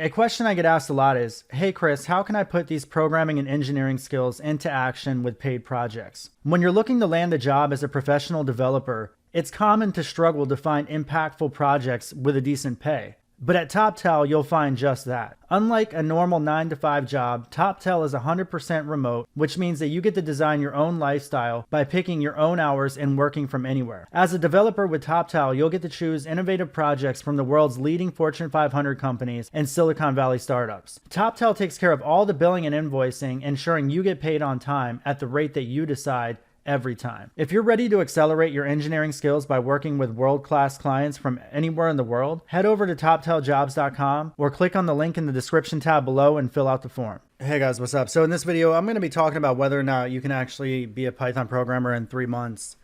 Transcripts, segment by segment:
A question I get asked a lot is, hey Chris, how can I put these programming and engineering skills into action with paid projects? When you're looking to land a job as a professional developer, it's common to struggle to find impactful projects with a decent pay. But at TopTal, you'll find just that. Unlike a normal 9-to-5 job, TopTal is 100% remote, which means that you get to design your own lifestyle by picking your own hours and working from anywhere. As a developer with TopTal, you'll get to choose innovative projects from the world's leading Fortune 500 companies and Silicon Valley startups. TopTal takes care of all the billing and invoicing, ensuring you get paid on time at the rate that you decide every time. If you're ready to accelerate your engineering skills by working with world-class clients from anywhere in the world, head over to toptaljobs.com or click on the link in the description tab below and fill out the form. Hey guys, what's up? So in this video, I'm going to be talking about whether or not you can actually be a Python programmer in 3 months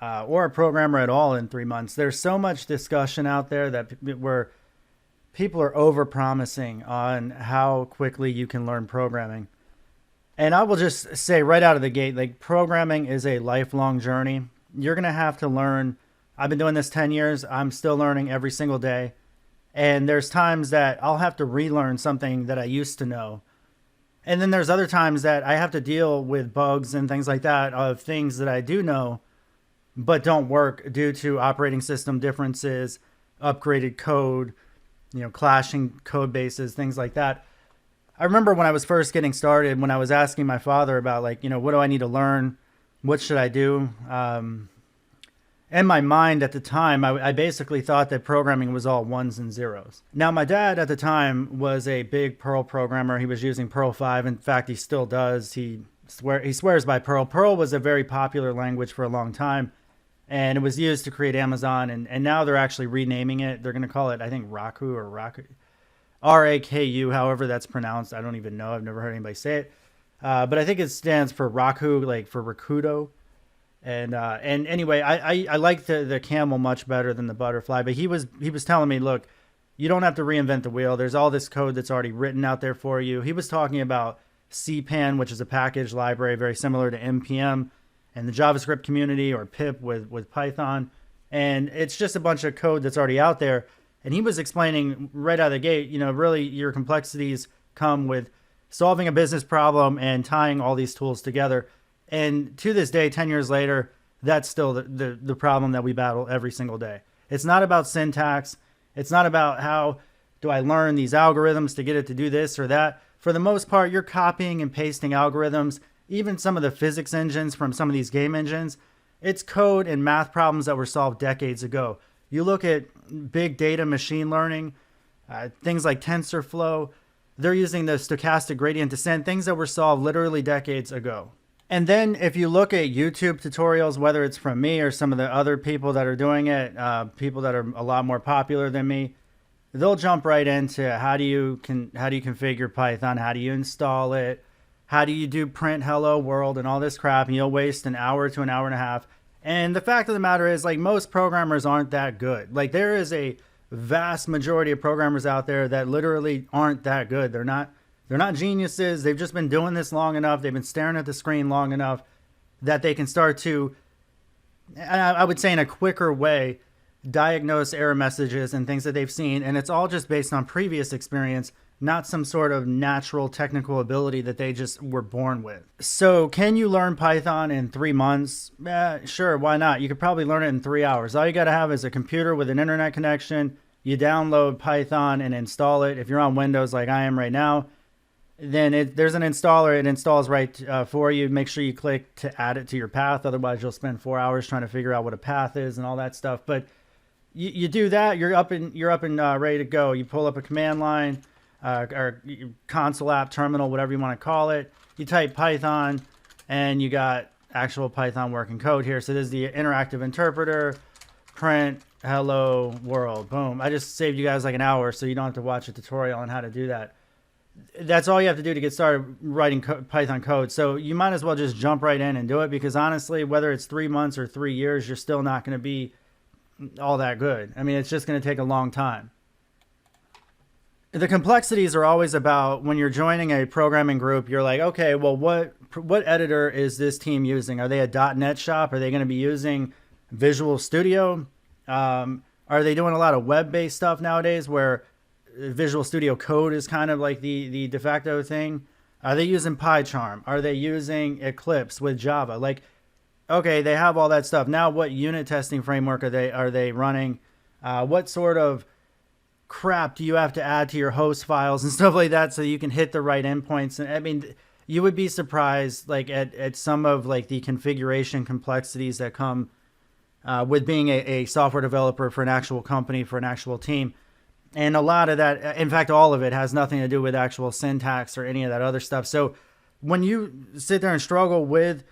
or a programmer at all in 3 months. There's so much discussion out there that where people are over-promising on how quickly you can learn programming. And I will just say right out of the gate, like, programming is a lifelong journey. You're going to have to learn. I've been doing this 10 years. I'm still learning every single day. And there's times that I'll have to relearn something that I used to know. And then there's other times that I have to deal with bugs and things like that of things that I do know, but don't work due to operating system differences, upgraded code, clashing code bases, things like that. I remember when I was first getting started, when I was asking my father about, what do I need to learn? What should I do? In my mind at the time, I basically thought that programming was all ones and zeros. Now, my dad at the time was a big Perl programmer. He was using Perl 5. In fact, he still does. He swears by Perl. Perl was a very popular language for a long time, and it was used to create Amazon. And now they're actually renaming it. They're going to call it, I think, Raku or Raku. Raku, however that's pronounced. I don't even know. I've never heard anybody say it. But I think it stands for Raku, like for Rakudo. And anyway, I like the camel much better than the butterfly. But he was telling me, look, you don't have to reinvent the wheel. There's all this code that's already written out there for you. He was talking about CPAN, which is a package library very similar to NPM and the JavaScript community, or pip with Python. And it's just a bunch of code that's already out there. And he was explaining right out of the gate, really your complexities come with solving a business problem and tying all these tools together. And to this day, 10 years later, that's still the problem that we battle every single day. It's not about syntax. It's not about how do I learn these algorithms to get it to do this or that. For the most part, you're copying and pasting algorithms, even some of the physics engines from some of these game engines. It's code and math problems that were solved decades ago. You look at big data machine learning, things like TensorFlow, they're using the stochastic gradient descent, things that were solved literally decades ago. And then if you look at YouTube tutorials, whether it's from me or some of the other people that are doing it, people that are a lot more popular than me, they'll jump right into how do you configure Python, how do you install it, how do you do print hello world and all this crap, and you'll waste an hour to an hour and a half. And the fact of the matter is, most programmers aren't that good. There is a vast majority of programmers out there that literally aren't that good. They're not geniuses. They've just been doing this long enough. They've been staring at the screen long enough that they can start to, I would say in a quicker way, diagnose error messages and things that they've seen. And it's all just based on previous experience, not some sort of natural technical ability that they just were born with. So can you learn Python in 3 months? Sure, why not? You could probably learn it in 3 hours. All you got to have is a computer with an internet connection. You download Python and install it. If you're on Windows like I am right now, then there's an installer. It installs right for you. Make sure you click to add it to your path. Otherwise, you'll spend 4 hours trying to figure out what a path is and all that stuff. But you do that, you're up and ready to go. You pull up a command line, or console app, terminal, whatever you want to call it. You type Python, and you got actual Python working code here. So this is the interactive interpreter, print hello world. Boom. I just saved you guys like an hour, so you don't have to watch a tutorial on how to do that. That's all you have to do to get started writing Python code. So you might as well just jump right in and do it, because honestly, whether it's 3 months or 3 years, you're still not going to be all that good. I mean, it's just going to take a long time. The complexities are always about when you're joining a programming group, you're like, okay, well, what editor is this team using? Are they a .NET shop? Are they going to be using Visual Studio? Are they doing a lot of web-based stuff nowadays where Visual Studio Code is kind of like the de facto thing. Are they using PyCharm? Are they using Eclipse with Java? Like, okay, they have all that stuff. Now, what unit testing framework are they running? What sort of crap do you have to add to your host files and stuff like that so you can hit the right endpoints? And I mean, you would be surprised like at some of like the configuration complexities that come with being a software developer for an actual company, for an actual team. And a lot of that, in fact, all of it has nothing to do with actual syntax or any of that other stuff. So when you sit there and struggle with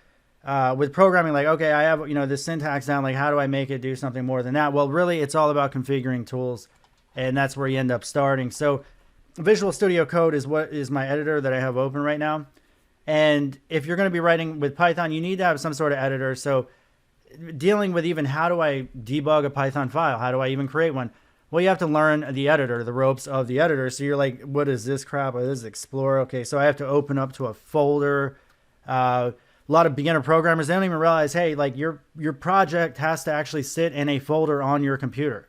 programming, like, okay, I have, this syntax down, like, how do I make it do something more than that? Well, really, it's all about configuring tools, and that's where you end up starting. So Visual Studio Code is what is my editor that I have open right now. And if you're going to be writing with Python, you need to have some sort of editor. So dealing with even how do I debug a Python file? How do I even create one? Well, you have to learn the editor, the ropes of the editor. So you're like, what is this crap? What is Explorer? Okay, so I have to open up to a folder. A lot of beginner programmers, they don't even realize, hey, like your project has to actually sit in a folder on your computer.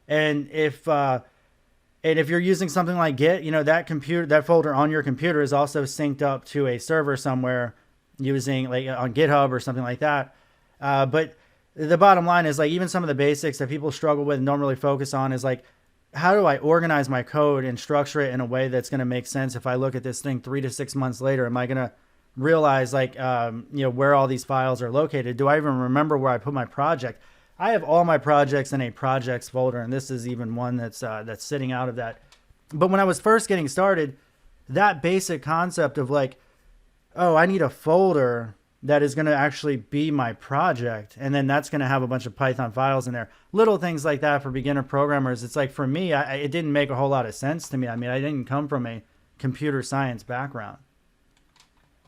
And if you're using something like Git, that folder on your computer is also synced up to a server somewhere using like on GitHub or something like that. But the bottom line is like even some of the basics that people struggle with and don't really focus on is like, how do I organize my code and structure it in a way that's going to make sense? If I look at this thing 3 to 6 months later, am I going to realize like, where all these files are located? Do I even remember where I put my project? I have all my projects in a projects folder, and this is even one that's sitting out of that. But when I was first getting started, that basic concept of like, oh, I need a folder that is going to actually be my project, and then that's going to have a bunch of Python files in there. Little things like that for beginner programmers. It's like for me, it didn't make a whole lot of sense to me. I mean, I didn't come from a computer science background.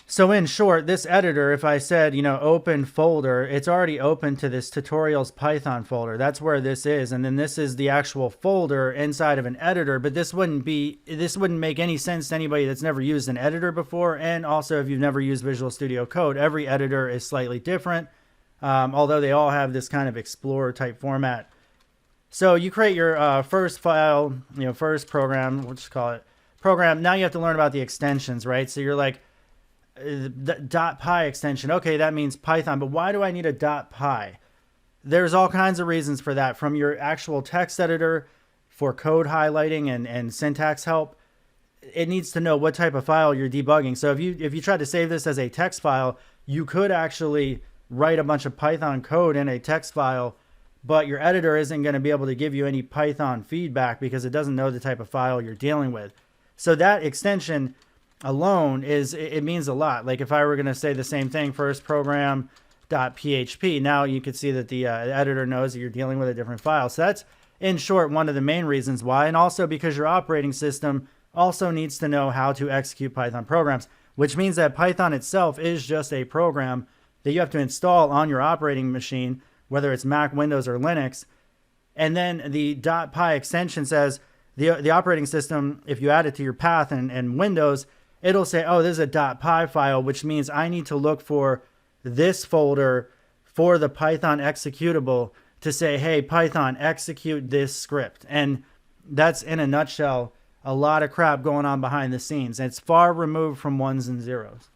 So in short, this editor, if I said, open folder, it's already open to this tutorials Python folder. That's where this is. And then this is the actual folder inside of an editor. But this wouldn't make any sense to anybody that's never used an editor before. And also if you've never used Visual Studio Code, every editor is slightly different. Although they all have this kind of Explorer type format. So you create your first file, first program, we'll just call it program. Now you have to learn about the extensions, right? So you're like, the .py extension. Okay, that means Python, but why do I need a .py? There's all kinds of reasons for that, from your actual text editor for code highlighting and syntax help. It needs to know what type of file you're debugging. So if you try to save this as a text file, you could actually write a bunch of Python code in a text file, but your editor isn't going to be able to give you any Python feedback because it doesn't know the type of file you're dealing with. So that extension alone it means a lot. Like if I were going to say the same thing, first program.php, now you could see that the editor knows that you're dealing with a different file. So that's in short one of the main reasons why, and also because your operating system also needs to know how to execute Python programs, which means that Python itself is just a program that you have to install on your operating machine, whether it's Mac, Windows, or Linux. And then the .py extension says the operating system, if you add it to your path and Windows, it'll say, oh, this is a .py file, which means I need to look for this folder for the Python executable to say, hey, Python, execute this script. And that's, in a nutshell, a lot of crap going on behind the scenes. It's far removed from ones and zeros.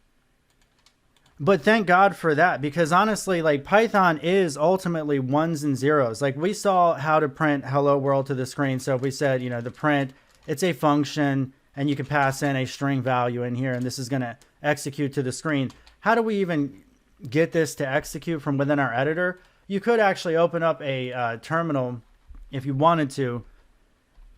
But thank God for that, because honestly, like Python is ultimately ones and zeros. Like we saw how to print hello world to the screen. So if we said, the print, it's a function, and you can pass in a string value in here, and this is going to execute to the screen. How do we even get this to execute from within our editor? You could actually open up a terminal if you wanted to,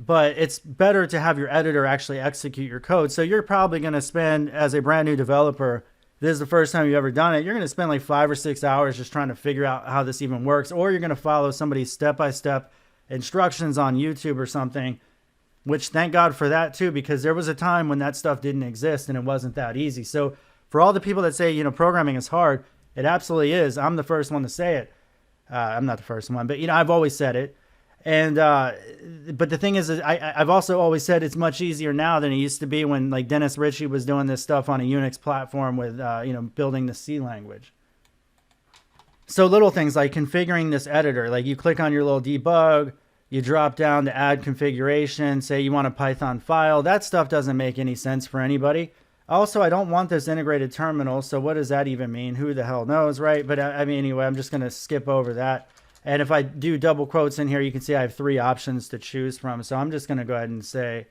but it's better to have your editor actually execute your code. So you're probably going to spend, as a brand new developer, this is the first time you've ever done it, you're going to spend like 5 or 6 hours just trying to figure out how this even works, or you're going to follow somebody's step-by-step instructions on YouTube or something, which thank God for that too, because there was a time when that stuff didn't exist and it wasn't that easy. So for all the people that say, programming is hard, it absolutely is. I'm the first one to say it. I'm not the first one, but I've always said it. And but the thing is I've also always said it's much easier now than it used to be when like Dennis Ritchie was doing this stuff on a Unix platform with building the C language. So little things like configuring this editor, like you click on your little debug, You drop down to add configuration, say you want a Python file. That stuff doesn't make any sense for anybody. Also, I don't want this integrated terminal, so what does that even mean? Who the hell knows, right? But I mean, anyway, I'm just going to skip over that. And if I do double quotes in here, you can see I have 3 options to choose from. So I'm just going to go ahead and say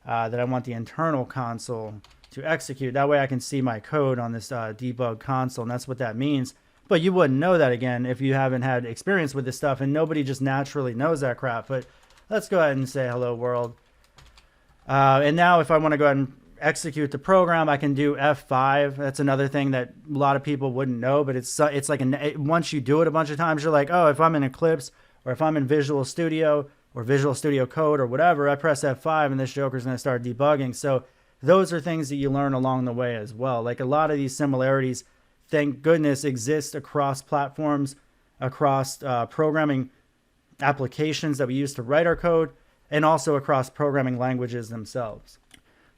that I want the internal console to execute. That way I can see my code on this debug console, and that's what that means. But you wouldn't know that, again, if you haven't had experience with this stuff, and nobody just naturally knows that crap. But let's go ahead and say hello world. And now if I want to go ahead and execute the program, I can do F5. That's another thing that a lot of people wouldn't know, but it's like once you do it a bunch of times, you're like, oh, if I'm in Eclipse or if I'm in Visual Studio or Visual Studio Code or whatever, I press F5 and this joker's going to start debugging. So those are things that you learn along the way as well. Like a lot of these similarities, thank goodness, exist across platforms, across programming applications that we use to write our code, and also across programming languages themselves.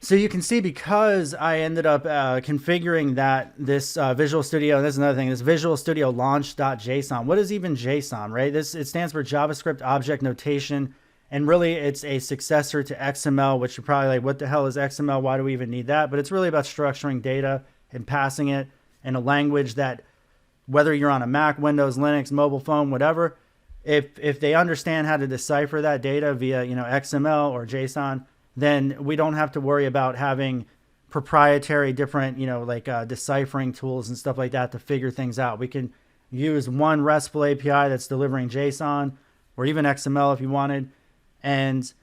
So you can see, because I ended up configuring this Visual Studio, and this is another thing, this Visual Studio launch.json. What is even JSON, right? It stands for JavaScript Object Notation, and really it's a successor to XML, which you're probably like, what the hell is XML? Why do we even need that? But it's really about structuring data and passing it in a language that, whether you're on a Mac, Windows, Linux, mobile phone, whatever, if they understand how to decipher that data via XML or JSON, then we don't have to worry about having proprietary different, deciphering tools and stuff like that to figure things out. We can use one RESTful API that's delivering JSON or even XML if you wanted, and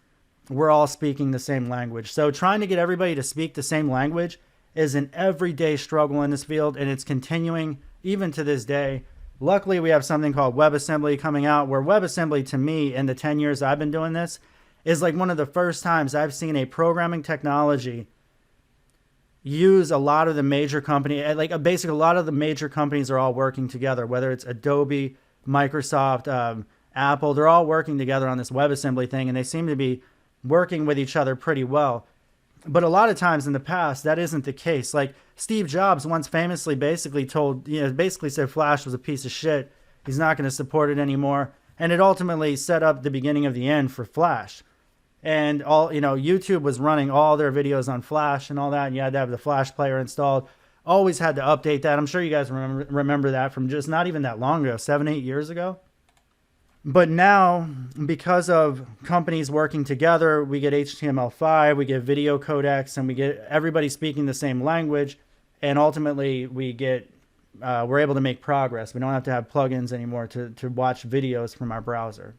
we're all speaking the same language. So trying to get everybody to speak the same language is an everyday struggle in this field, and it's continuing even to this day. Luckily, we have something called WebAssembly coming out, where WebAssembly, to me, in the 10 years I've been doing this, is like one of the first times I've seen a programming technology use a lot of the major companies. Basically a lot of the major companies are all working together, whether it's Adobe, Microsoft, Apple. They're all working together on this WebAssembly thing, and they seem to be working with each other pretty well. But a lot of times in the past, that isn't the case. Like Steve Jobs once famously basically said Flash was a piece of shit. He's not going to support it anymore. And it ultimately set up the beginning of the end for Flash. And YouTube was running all their videos on Flash and all that, and you had to have the Flash player installed. Always had to update that. I'm sure you guys remember that from just not even that long ago, 7-8 years ago. But now, because of companies working together, we get HTML5, we get video codecs, and we get everybody speaking the same language, and ultimately we're able to make progress. We don't have to have plugins anymore to watch videos from our browser.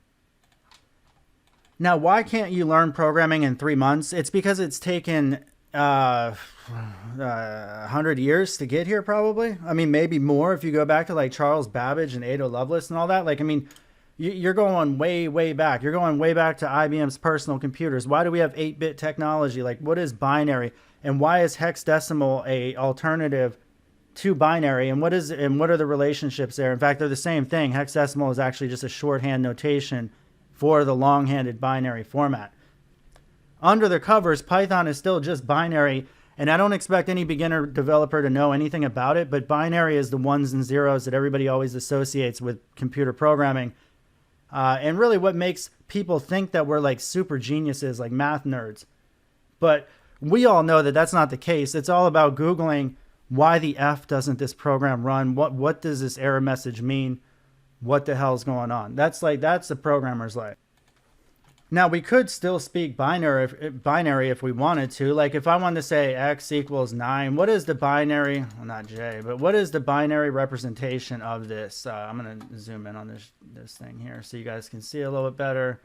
Now, why can't you learn programming in 3 months? It's because it's taken 100 years to get here, probably. I mean, maybe more if you go back to like Charles Babbage and Ada Lovelace and all that. You're going way, way back. You're going way back to IBM's personal computers. Why do we have 8-bit technology? Like, what is binary? And why is hexadecimal a alternative to binary? And what are the relationships there? In fact, they're the same thing. Hexadecimal is actually just a shorthand notation for the long-handed binary format. Under the covers, Python is still just binary, and I don't expect any beginner developer to know anything about it, but binary is the ones and zeros that everybody always associates with computer programming. And really what makes people think that we're like super geniuses, like math nerds. But we all know that that's not the case. It's all about Googling, why the F doesn't this program run? What does this error message mean? What the hell's going on? That's the programmer's life. Now, we could still speak binary if we wanted to. Like if I wanted to say x equals 9, what is the binary, well, not J, but what is the binary representation of this? I'm going to zoom in on this thing here so you guys can see a little bit better.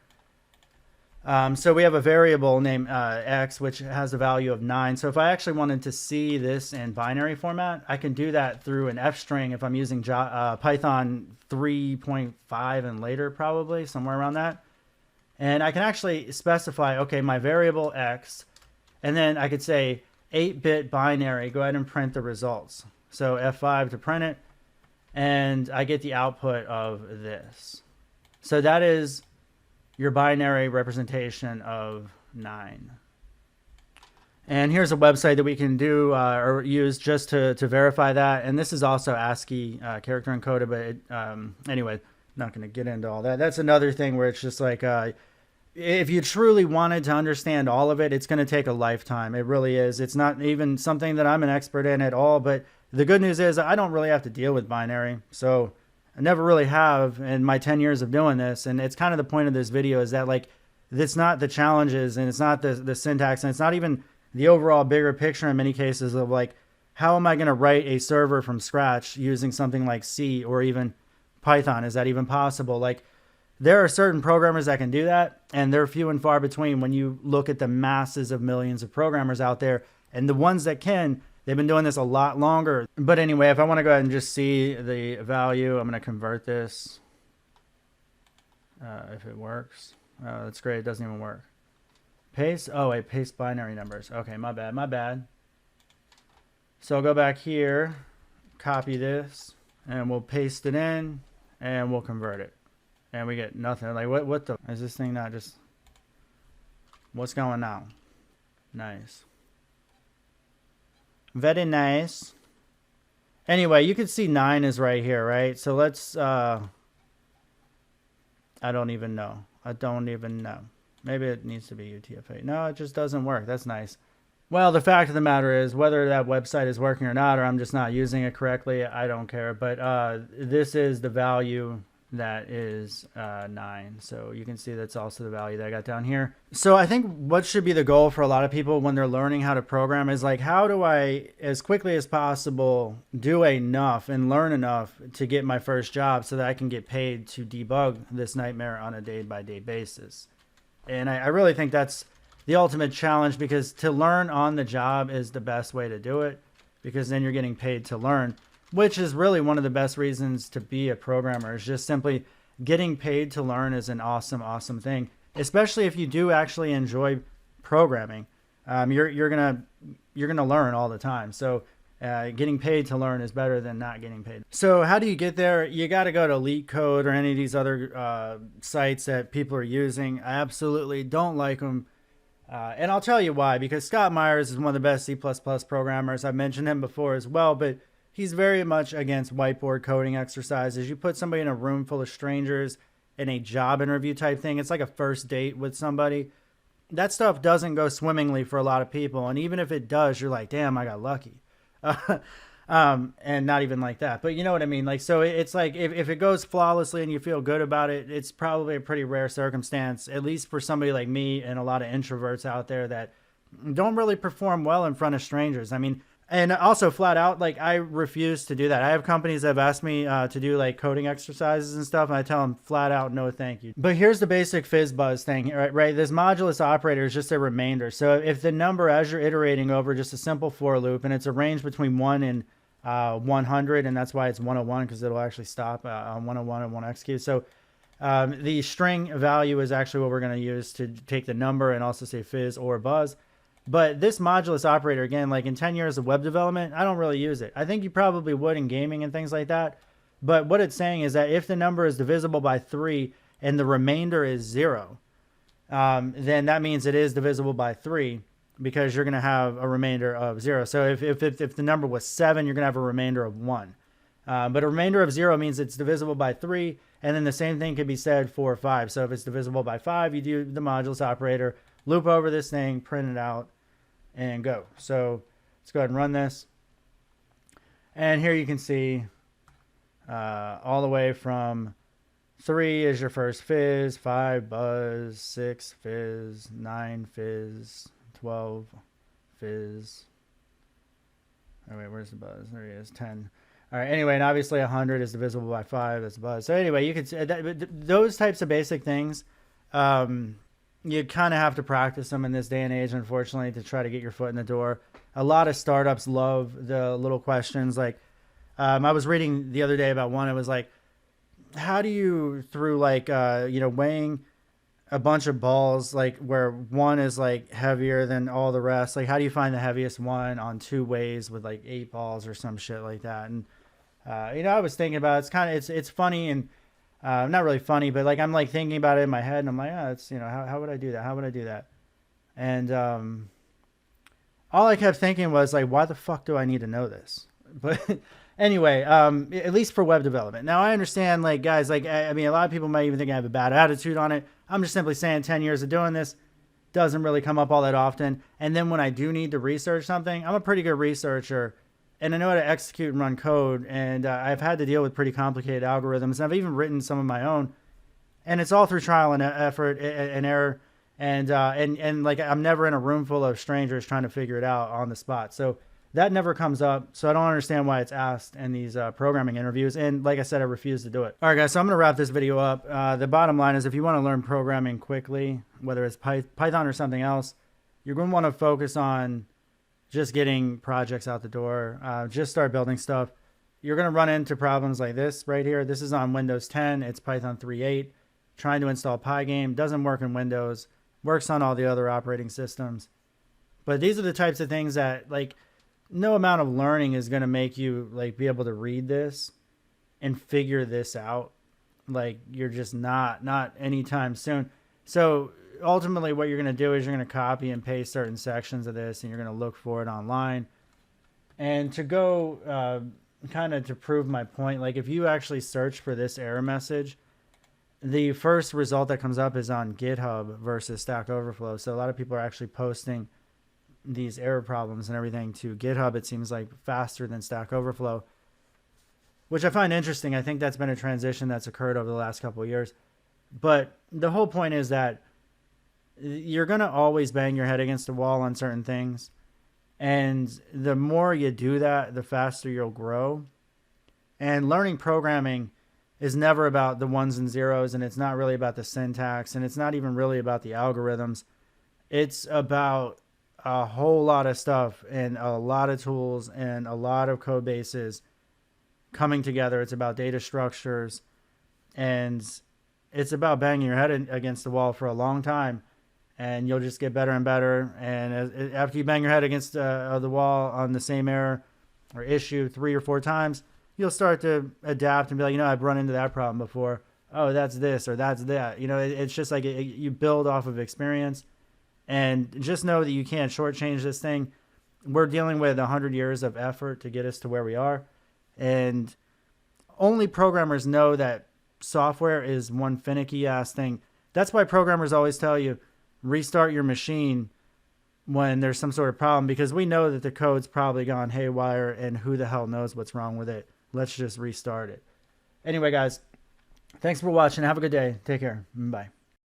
So we have a variable named x, which has a value of 9. So if I actually wanted to see this in binary format, I can do that through an F string if I'm using Python 3.5 and later, probably, somewhere around that. And I can actually specify, okay, my variable x, and then I could say 8-bit binary, go ahead and print the results. So F5 to print it, and I get the output of this. So that is your binary representation of 9. And here's a website that we can do or use just to verify that. And this is also ASCII character encoded, but anyway, not going to get into all that. That's another thing where it's just like if you truly wanted to understand all of it, it's going to take a lifetime. It really is. It's not even something that I'm an expert in at all. But the good news is I don't really have to deal with binary. So I never really have in my 10 years of doing this. And it's kind of the point of this video is that like, it's not the challenges and it's not the syntax and it's not even the overall bigger picture in many cases of like, how am I going to write a server from scratch using something like C or even Python? Is that even possible? Like, there are certain programmers that can do that, and they're few and far between when you look at the masses of millions of programmers out there. And the ones that can, they've been doing this a lot longer. But anyway, if I want to go ahead and just see the value, I'm going to convert this. If it works. Oh, that's great. It doesn't even work. Paste. Oh, wait, paste binary numbers. Okay, my bad, my bad. So I'll go back here, copy this, and we'll paste it in, and we'll convert it. And we get nothing. Like, what the, is this thing not just, what's going on? Nice. Very nice. Anyway, you can see 9 is right here, right? So let's, I don't even know. I don't even know. Maybe it needs to be UTF-8. No, it just doesn't work. That's nice. Well, the fact of the matter is, whether that website is working or not, or I'm just not using it correctly, I don't care. But this is the value that is 9. So you can see that's also the value that I got down here. So I think what should be the goal for a lot of people when they're learning how to program is like, how do I, as quickly as possible, do enough and learn enough to get my first job so that I can get paid to debug this nightmare on a day-by-day basis? And I really think that's the ultimate challenge, because to learn on the job is the best way to do it, because then you're getting paid to learn, which is really one of the best reasons to be a programmer, is just simply getting paid to learn is an awesome, awesome thing, especially if you do actually enjoy programming. You're gonna learn all the time. So getting paid to learn is better than not getting paid. So how do you get there? You got to go to LeetCode or any of these other sites that people are using. I absolutely don't like them. And I'll tell you why, because Scott Myers is one of the best C++ programmers. I've mentioned him before as well, but he's very much against whiteboard coding exercises. You put somebody in a room full of strangers in a job interview type thing. It's like a first date with somebody. That stuff doesn't go swimmingly for a lot of people. And even if it does, you're like, damn, I got lucky. And not even like that, but you know what I mean? Like, so it's like, if it goes flawlessly and you feel good about it, it's probably a pretty rare circumstance, at least for somebody like me and a lot of introverts out there that don't really perform well in front of strangers. I mean, and also flat out, like, I refuse to do that. I have companies that have asked me to do like coding exercises and stuff, and I tell them flat out, no, thank you. But here's the basic FizzBuzz thing, right? This modulus operator is just a remainder. So if the number, as you're iterating over just a simple for loop, and it's a range between 1 and 100, and that's why it's 101, because it'll actually stop on 101 and 1xq. So the string value is actually what we're going to use to take the number and also say fizz or buzz. But this modulus operator, again, like in 10 years of web development, I don't really use it. I think you probably would in gaming and things like that. But what it's saying is that if the number is divisible by 3 and the remainder is 0, then that means it is divisible by 3, because you're going to have a remainder of 0. So if the number was 7, you're going to have a remainder of 1. But a remainder of 0 means it's divisible by 3, and then the same thing can be said for 5. So if it's divisible by 5, you do the modulus operator, loop over this thing, print it out, and go. So let's go ahead and run this. And here you can see all the way from 3 is your first fizz, 5 buzz, 6 fizz, 9 fizz, 12 fizz. Oh wait, where's the buzz? There he is, 10. All right, anyway, and obviously 100 is divisible by 5, that's buzz. So anyway, you can see those types of basic things, you kind of have to practice them in this day and age, unfortunately, to try to get your foot in the door. A lot of startups love the little questions. Like, I was reading the other day about one. It was like, how do you, through like, weighing a bunch of balls, like where one is like heavier than all the rest, like how do you find the heaviest one on 2 ways with like 8 balls or some shit like that? And, I was thinking about it's funny and, not really funny, but like I'm like thinking about it in my head, and I'm like, oh, it's how would I do that? How would I do that? And all I kept thinking was like, why the fuck do I need to know this? But anyway, at least for web development. Now I understand, like, guys, like, I mean, a lot of people might even think I have a bad attitude on it. I'm just simply saying 10 years of doing this doesn't really come up all that often. And then when I do need to research something, I'm a pretty good researcher and I know how to execute and run code. And I've had to deal with pretty complicated algorithms. And I've even written some of my own. And it's all through trial and effort and error. And like I'm never in a room full of strangers trying to figure it out on the spot. So that never comes up. So I don't understand why it's asked in these programming interviews. And like I said, I refuse to do it. All right, guys, so I'm going to wrap this video up. The bottom line is if you want to learn programming quickly, whether it's Python or something else, you're going to want to focus on just getting projects out the door. Just start building stuff. You're going to run into problems like this right here. This is on Windows 10. It's Python 3.8. Trying to install Pygame. Doesn't work in Windows. Works on all the other operating systems. But these are the types of things that, like, no amount of learning is going to make you like be able to read this and figure this out. Like you're just not anytime soon. So ultimately what you're going to do is you're going to copy and paste certain sections of this and you're going to look for it online. And to go kind of to prove my point, like if you actually search for this error message, the first result that comes up is on GitHub versus Stack Overflow. So a lot of people are actually posting these error problems and everything to GitHub. It seems like faster than Stack Overflow, which I find interesting. I think that's been a transition that's occurred over the last couple of years. But the whole point is that you're going to always bang your head against a wall on certain things. And the more you do that, the faster you'll grow. And learning programming is never about the ones and zeros, and it's not really about the syntax, and it's not even really about the algorithms. It's about a whole lot of stuff and a lot of tools and a lot of code bases coming together. It's about data structures, and it's about banging your head against the wall for a long time, and you'll just get better and better. And after you bang your head against the wall on the same error or issue 3 or 4 times, you'll start to adapt and be like, you know, I've run into that problem before. Oh, that's this or that's that. You know, it's just like you build off of experience. And just know that you can't shortchange this thing. We're dealing with 100 years of effort to get us to where we are. And only programmers know that software is one finicky ass thing. That's why programmers always tell you, restart your machine when there's some sort of problem, because we know that the code's probably gone haywire and who the hell knows what's wrong with it. Let's just restart it. Anyway, guys, thanks for watching. Have a good day. Take care. Bye.